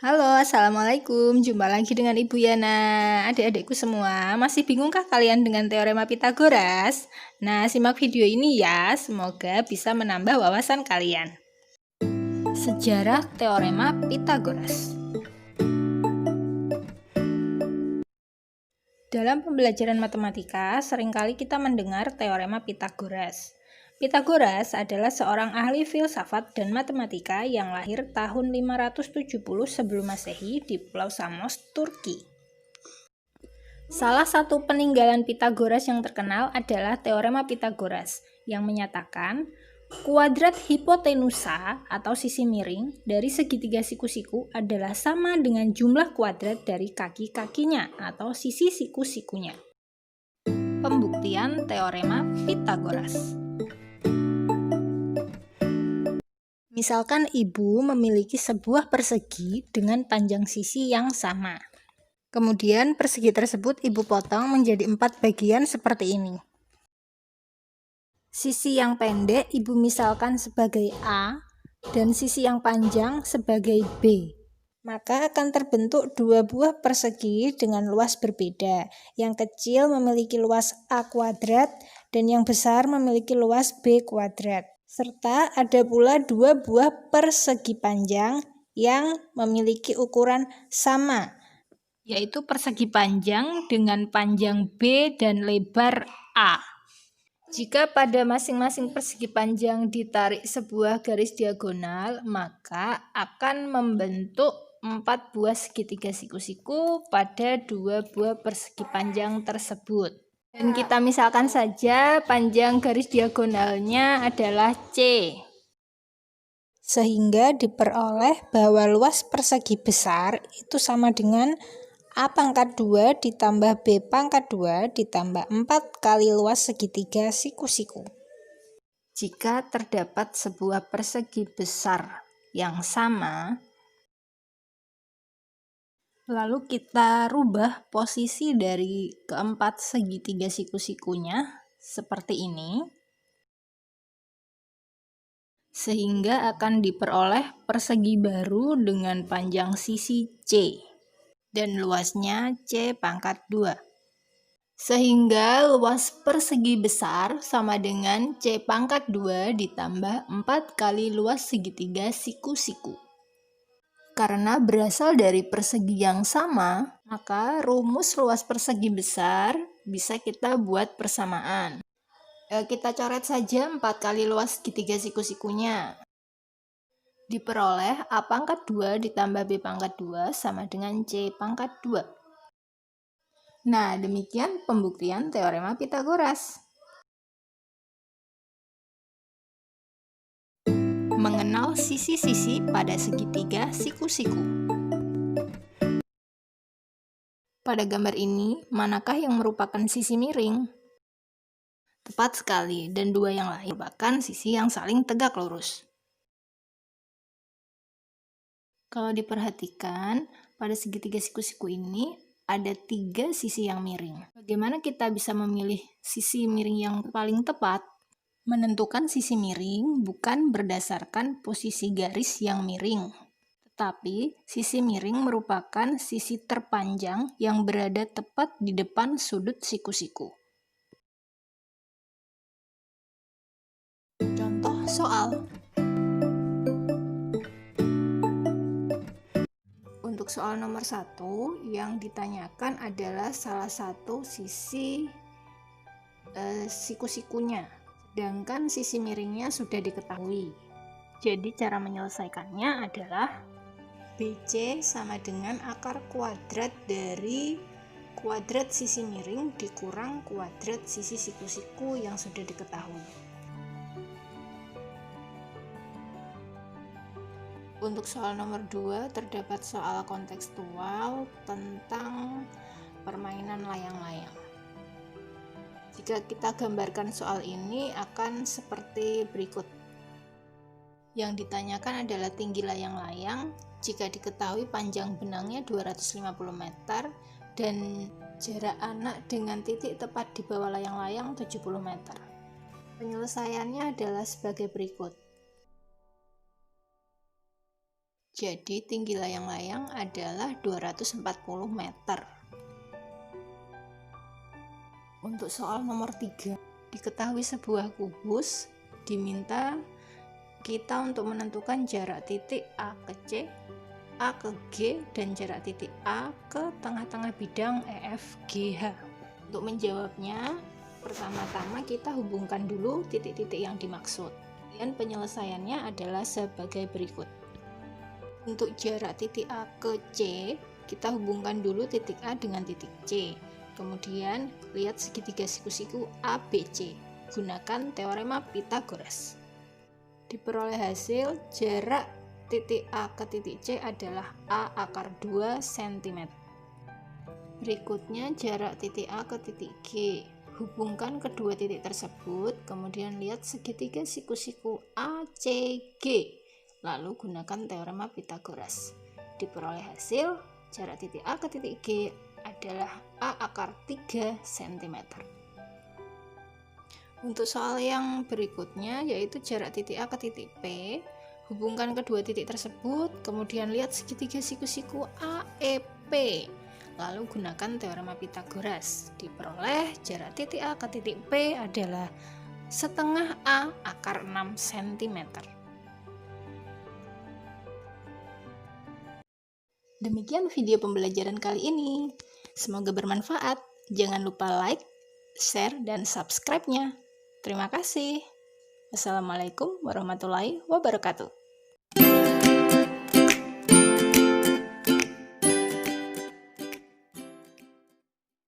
Halo, Assalamualaikum. Jumpa lagi dengan Ibu Yana. Adik-adikku semua, masih bingungkah kalian dengan teorema Pitagoras? Nah, simak video ini ya. Semoga bisa menambah wawasan kalian. Sejarah teorema Pitagoras. Dalam pembelajaran matematika, seringkali kita mendengar teorema Pitagoras. Pitagoras adalah seorang ahli filsafat dan matematika yang lahir tahun 570 sebelum Masehi di Pulau Samos, Turki. Salah satu peninggalan Pitagoras yang terkenal adalah teorema Pitagoras yang menyatakan kuadrat hipotenusa atau sisi miring dari segitiga siku-siku adalah sama dengan jumlah kuadrat dari kaki-kakinya atau sisi siku-sikunya. Pembuktian teorema Pitagoras. Misalkan ibu memiliki sebuah persegi dengan panjang sisi yang sama. Kemudian persegi tersebut ibu potong menjadi 4 bagian seperti ini. Sisi yang pendek ibu misalkan sebagai A dan sisi yang panjang sebagai B. Maka akan terbentuk dua buah persegi dengan luas berbeda. Yang kecil memiliki luas A kuadrat dan yang besar memiliki luas B kuadrat. Serta ada pula dua buah persegi panjang yang memiliki ukuran sama, yaitu persegi panjang dengan panjang B dan lebar A. Jika pada masing-masing persegi panjang ditarik sebuah garis diagonal, maka akan membentuk 4 buah segitiga siku-siku pada 2 buah persegi panjang tersebut. Dan kita misalkan saja panjang garis diagonalnya adalah C. Sehingga diperoleh bahwa luas persegi besar itu sama dengan A pangkat 2 ditambah B pangkat 2 ditambah 4 kali luas segitiga siku-siku. Jika terdapat sebuah persegi besar yang sama, lalu kita rubah posisi dari keempat segitiga siku-sikunya seperti ini, sehingga akan diperoleh persegi baru dengan panjang sisi C dan luasnya C pangkat 2. Sehingga luas persegi besar sama dengan C pangkat 2 ditambah 4 kali luas segitiga siku-siku. Karena berasal dari persegi yang sama, maka rumus luas persegi besar bisa kita buat persamaan. Kita coret saja 4 kali luas segitiga siku-sikunya. Diperoleh A pangkat 2 ditambah B pangkat 2 sama dengan C pangkat 2. Nah, demikian pembuktian teorema Pitagoras. Mengenal sisi-sisi pada segitiga siku-siku. Pada gambar ini, manakah yang merupakan sisi miring? Tepat sekali, dan dua yang lain merupakan sisi yang saling tegak lurus. Kalau diperhatikan, pada segitiga siku-siku ini ada 3 sisi yang miring. Bagaimana kita bisa memilih sisi miring yang paling tepat? Menentukan sisi miring bukan berdasarkan posisi garis yang miring, tetapi sisi miring merupakan sisi terpanjang yang berada tepat di depan sudut siku-siku. Contoh soal. Untuk soal nomor 1, yang ditanyakan adalah salah satu sisi siku-sikunya, sedangkan sisi miringnya sudah diketahui. Jadi cara menyelesaikannya adalah BC sama dengan akar kuadrat dari kuadrat sisi miring dikurang kuadrat sisi siku-siku yang sudah diketahui. Untuk soal nomor 2 terdapat soal kontekstual tentang permainan layang-layang. Jika kita gambarkan soal ini akan seperti berikut. Yang ditanyakan adalah tinggi layang-layang jika diketahui panjang benangnya 250 meter dan jarak anak dengan titik tepat di bawah layang-layang 70 meter. Penyelesaiannya adalah sebagai berikut. Jadi tinggi layang-layang adalah 240 meter. Untuk soal nomor 3, diketahui sebuah kubus diminta kita untuk menentukan jarak titik A ke C, A ke G, dan jarak titik A ke tengah-tengah bidang EFGH. Untuk menjawabnya, pertama-tama kita hubungkan dulu titik-titik yang dimaksud. Dan penyelesaiannya adalah sebagai berikut. Untuk jarak titik A ke C, kita hubungkan dulu titik A dengan titik C. Kemudian lihat segitiga siku-siku ABC. Gunakan teorema Pythagoras. Diperoleh hasil jarak titik A ke titik C adalah A akar 2 cm. Berikutnya jarak titik A ke titik G. Hubungkan kedua titik tersebut, kemudian lihat segitiga siku-siku ACG. Lalu gunakan teorema Pythagoras. Diperoleh hasil jarak titik A ke titik G adalah A akar 3 cm. Untuk soal yang berikutnya, yaitu jarak titik A ke titik P, hubungkan kedua titik tersebut, kemudian lihat segitiga siku-siku AEP, lalu gunakan teorema Pythagoras. Diperoleh jarak titik A ke titik P adalah setengah A akar 6 cm. Demikian video pembelajaran kali ini. Semoga bermanfaat. Jangan lupa like, share, dan subscribe-nya. Terima kasih. Wassalamualaikum warahmatullahi wabarakatuh.